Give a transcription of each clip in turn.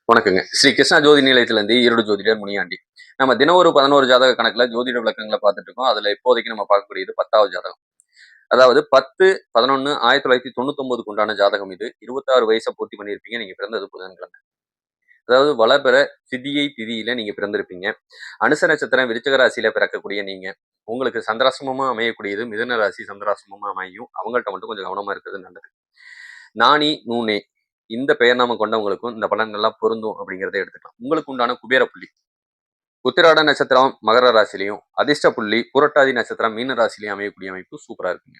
வணக்கங்க. ஸ்ரீ கிருஷ்ணா ஜோதி நிலையத்திலிருந்து ஈரோடு ஜோதிடர் முனியாண்டி. நம்ம தினம் ஒரு 11 ஜாதக கணக்குல ஜோதிட விளக்கங்கள பார்த்துட்டு இருக்கோம். அதுல இப்போதைக்கு நம்ம பார்க்கக்கூடியது 10வது ஜாதகம். அதாவது 10/11/1999க்கு உண்டான ஜாதகம் இது. 26 வயச பூர்த்தி பண்ணியிருப்பீங்க. நீங்க பிறந்தது புதன்கிழமை. அதாவது வளர்பிற சிதியை திதியில நீங்க பிறந்திருப்பீங்க. அனுச நட்சத்திரம் விருச்சிக ராசியில பிறக்கக்கூடிய நீங்க, உங்களுக்கு சந்திராசிரமமா அமையக்கூடியது மிதுன ராசி சந்திராசிரமமா அமையும். அவங்கள்ட்ட மட்டும் கொஞ்சம் கவனமா இருக்கிறது நல்லது. நாணி, நூனே இந்த பெயர் நாமம் கொண்டவங்களுக்கும் இந்த பலன்கள்லாம் பொருந்தும் அப்படிங்கிறத எடுத்துக்கலாம். உங்களுக்கு உண்டான குபேர புள்ளி உத்திராட நட்சத்திரம் மகர ராசிலையும், அதிர்ஷ்ட புள்ளி புரட்டாதி நட்சத்திரம் மீன ராசிலையும் அமையக்கூடிய அமைப்பு சூப்பரா இருக்குங்க.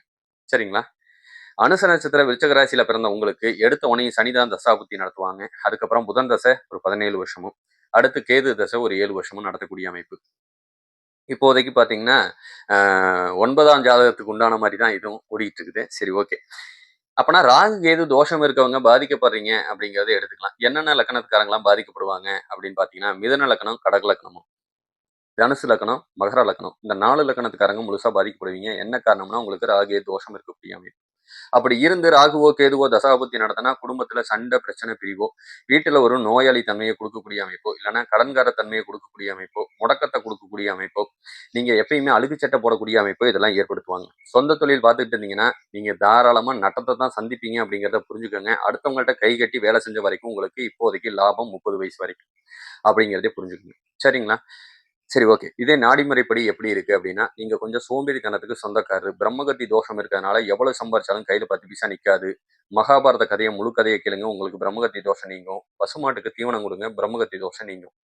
சரிங்களா? அனுச நட்சத்திரம் விருச்சக ராசியில பிறந்த உங்களுக்கு எடுத்த உடனே சனிதான் தசாபுத்தி நடத்துவாங்க. அதுக்கப்புறம் புதன் தசை ஒரு 17 வருஷமும், அடுத்து கேது தசை ஒரு 7 வருஷமும் நடத்தக்கூடிய அமைப்பு. இப்போதைக்கு பாத்தீங்கன்னா 9ஆம் ஜாதகத்துக்கு உண்டான மாதிரி தான் இதுவும் ஓடிட்டு இருக்குது. சரி, ஓகே. அப்பனா ராகு கேது தோஷம் இருக்கவங்க பாதிக்கப்படுறீங்க அப்படிங்கறத எடுத்துக்கலாம். என்னென்ன லக்கணத்துக்காரங்களாம் பாதிக்கப்படுவாங்க அப்படின்னு பாத்தீங்கன்னா, மிதுன லக்கணம், கடக லக்கணமும், தனுசு லக்கணம், மகர லக்கணம், இந்த 4 லக்கணத்துக்காரங்க முழுசா பாதிக்கப்படுவீங்க. என்ன காரணம்னா உங்களுக்கு ராகு கேது தோஷம் இருக்கக்கூடிய அமைப்பு. அப்படி இருந்து ராகுவோ கேதுவோ தசாபுத்தி நடத்தினா குடும்பத்துல சண்டை பிரச்சனை பிரிவோ, வீட்டுல ஒரு நோயாளி தன்மையை கொடுக்கக்கூடிய அமைப்போ, இல்லைன்னா கடன்கார தன்மையை கொடுக்கக்கூடிய அமைப்போ, முடக்கத்தை கொடுக்கக்கூடிய அமைப்போ, நீங்க எப்பயுமே அழுக்கு சட்டை போடக்கூடிய அமைப்போ இதெல்லாம் ஏற்படுத்துவாங்க. சொந்த தொழில் பார்த்துட்டு இருந்தீங்கன்னா நீங்க தாராளமா நட்டத்தை தான் சந்திப்பீங்க அப்படிங்கிறத புரிஞ்சுக்கோங்க. அடுத்தவங்கள்ட்ட கை கட்டி வேலை செஞ்ச வரைக்கும் உங்களுக்கு இப்போதைக்கு லாபம் 30 வயசு வரைக்கும் அப்படிங்கிறதே புரிஞ்சுக்கோங்க. சரிங்களா? சரி, ஓகே. இதே நாடிமுறைப்படி எப்படி இருக்கு அப்படின்னா, நீங்க கொஞ்சம் சோம்பேறித்தனத்துக்கு சொந்தக்காரரு. பிரம்மகத்தி தோஷம் இருக்கிறதுனால எவ்வளவு சம்பாரிச்சாலும் கையில 10 பைசா நிக்காது. மகாபாரத கதையை முழு கதையை கேளுங்க. உங்களுக்கு பிரம்மகத்தி தோஷம் நீங்கும். பசுமாட்டுக்கு தீவனம் கொடுங்க. பிரம்மகத்தி தோஷம் நீங்கும்.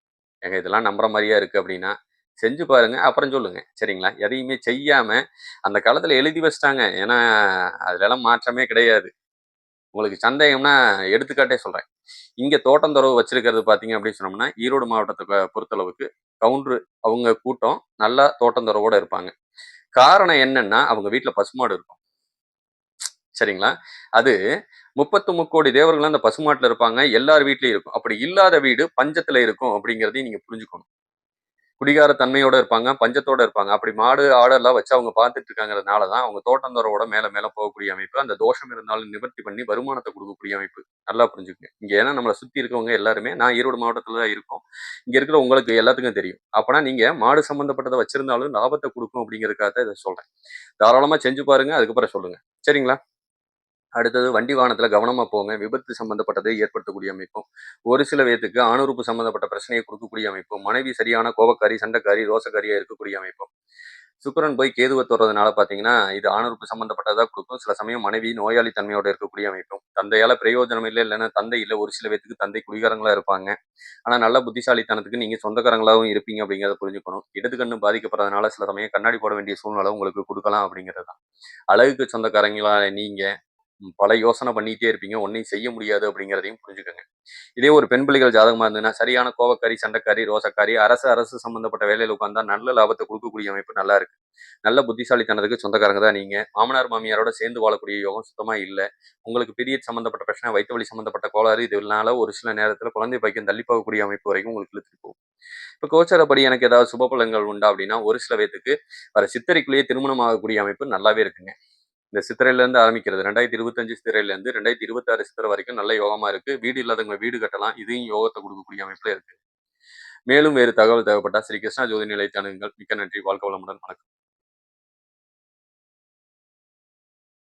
ஏங்க இதெல்லாம் நம்புற மாதிரியா இருக்கு அப்படின்னா, செஞ்சு பாருங்க. அப்புறம் சொல்லுங்க. சரிங்களா? எதையுமே செய்யாம அந்த காலத்துல எழுதி வச்சுட்டாங்க. ஏன்னா அதுலலாம் மாற்றமே கிடையாது. உங்களுக்கு சந்தேகம்னா எடுத்துக்காட்டே சொல்றேன். இங்க தோட்டந்தொரவு வச்சிருக்கிறது பார்த்தீங்க அப்படின்னு சொன்னோம்னா, ஈரோடு மாவட்டத்த பொறுத்தளவுக்கு கவுண்டரு அவங்க கூட்டம் நல்லா தோட்டந்தொரவோட இருப்பாங்க. காரணம் என்னன்னா, அவங்க வீட்ல பசுமாடு இருக்கும். சரிங்களா? அது 33 கோடி தேவர்களும் அந்த பசுமாட்டுல இருப்பாங்க. எல்லார் வீட்லயும் இருக்கும். அப்படி இல்லாத வீடு பஞ்சத்துல இருக்கும் அப்படிங்கிறதையும் நீங்க புரிஞ்சுக்கணும். குடிகார தன்மையோட இருப்பாங்க, பஞ்சத்தோட இருப்பாங்க. அப்படி மாடு, ஆடெல்லாம் வச்சு அவங்க பார்த்துட்டு இருக்காங்கிறதுனால தான் அவங்க தோட்டந்தொரவோட மேல மேல போகக்கூடிய அமைப்பு. அந்த தோஷம் இருந்தாலும் நிவர்த்தி பண்ணி வருமானத்த குடுக்கக்கூடிய அமைப்பு. நல்லா புரிஞ்சுக்கங்க. இங்க ஏன்னா நம்மள சுத்தி இருக்கவங்க எல்லாருமே நான் ஈரோடு மாவட்டத்துல தான் இருக்கோம். இங்க இருக்கிற உங்களுக்கு எல்லாத்துக்கும் தெரியும். அப்பனா நீங்க மாடு சம்பந்தப்பட்டத வச்சிருந்தாலும் லாபத்த குடுக்கும் அப்படிங்கிறதுக்காக தான் இத சொல்றேன். தாராளமா செஞ்சு பாருங்க. அதுக்கப்புறம் சொல்லுங்க. சரிங்களா? அடுத்தது வண்டி வாகனத்துல கவனமா போங்க. விபத்து சம்பந்தப்பட்டதை ஏற்படுத்தக்கூடிய அமைப்பும், ஒரு சில பேத்துக்கு ஆணுறுப்பு சம்பந்தப்பட்ட பிரச்சனையை கொடுக்கக்கூடிய அமைப்பும், மனைவி சரியான கோபக்காரி, சண்டைக்காரி, ரோசக்காரியா இருக்கக்கூடிய அமைப்பும், சுக்கிரன் போய் கேதுவை தொடுறதுனால பாத்தீங்கன்னா இது ஆணுறுப்பு சம்பந்தப்பட்டதா கொடுக்கும். சில சமயம் மனைவி நோயாளி தன்மையோட இருக்கக்கூடிய அமைப்பும், தந்தையால பிரயோஜனம் இல்லை, இல்லைன்னா தந்தை இல்லை. ஒரு சில பேத்துக்கு தந்தை குடிகாரங்களா இருப்பாங்க. ஆனா நல்ல புத்திசாலித்தனத்துக்கு நீங்க சொந்தக்காரங்களாவும் இருப்பீங்க அப்படிங்கிறத புரிஞ்சுக்கணும். இடது கண்ணு பாதிக்கப்படுறதுனால சில சமயம் கண்ணாடி போட வேண்டிய சூழ்நிலை உங்களுக்கு கொடுக்கலாம் அப்படிங்கிறது தான். அழகுக்கு சொந்தக்காரங்களா நீங்க பல யோசனை பண்ணிட்டே இருப்பீங்க. ஒன்னையும் செய்ய முடியாது அப்படிங்கிறதையும் புரிஞ்சுக்கங்க. இதே ஒரு பெண் பிள்ளைகள் ஜாதகமா இருந்ததுன்னா, சரியான கோவக்காரி, சண்டைக்காரி, ரோசக்காரி, அரசு சம்பந்தப்பட்ட வேலையில உட்கார்ந்தா நல்ல லாபத்தை கொடுக்கக்கூடிய அமைப்பு நல்லா இருக்கு. நல்ல புத்திசாலித்தனத்துக்கு சொந்தக்காரங்க தான் நீங்க. மாமனார், மாமியாரோட சேர்ந்து வாழக்கூடிய யோகம் சுத்தமா இல்ல. உங்களுக்கு பீரியட் சம்பந்தப்பட்ட பிரச்சனை, வயித்து வலி சம்பந்தப்பட்ட கோளாறு இதனால ஒரு சில நேரத்துல குழந்தை பாக்கியம் தள்ளி போகக்கூடிய அமைப்பு வரைக்கும் உங்களுக்கு இழுத்துட்டு போகும். இப்ப கோச்சாரப்படி எனக்கு ஏதாவது சுப பலன்கள் உண்டா அப்படின்னா, ஒரு சில பேத்துக்கு வர சித்திரைக்குள்ளேயே திருமணம் ஆகக்கூடிய அமைப்பு நல்லாவே இருக்குங்க. இந்த சித்திரையில இருந்து ஆரம்பிக்கிறது 2025 சித்திரையில இருந்து 2026 சித்திரை வரைக்கும் நல்ல யோகமா இருக்கு. வீடு இல்லாதவங்க வீடு கட்டலாம். இதையும் யோகத்தை கொடுக்கக்கூடிய அமைப்புல இருக்கு. மேலும் வேறு தகவல் தேவைப்பட்டா ஸ்ரீ கிருஷ்ணா ஜோதி நிலையத்தை அணுகுங்கள். மிக்க நன்றி. வாழ்க வளமுடன். வணக்கம்.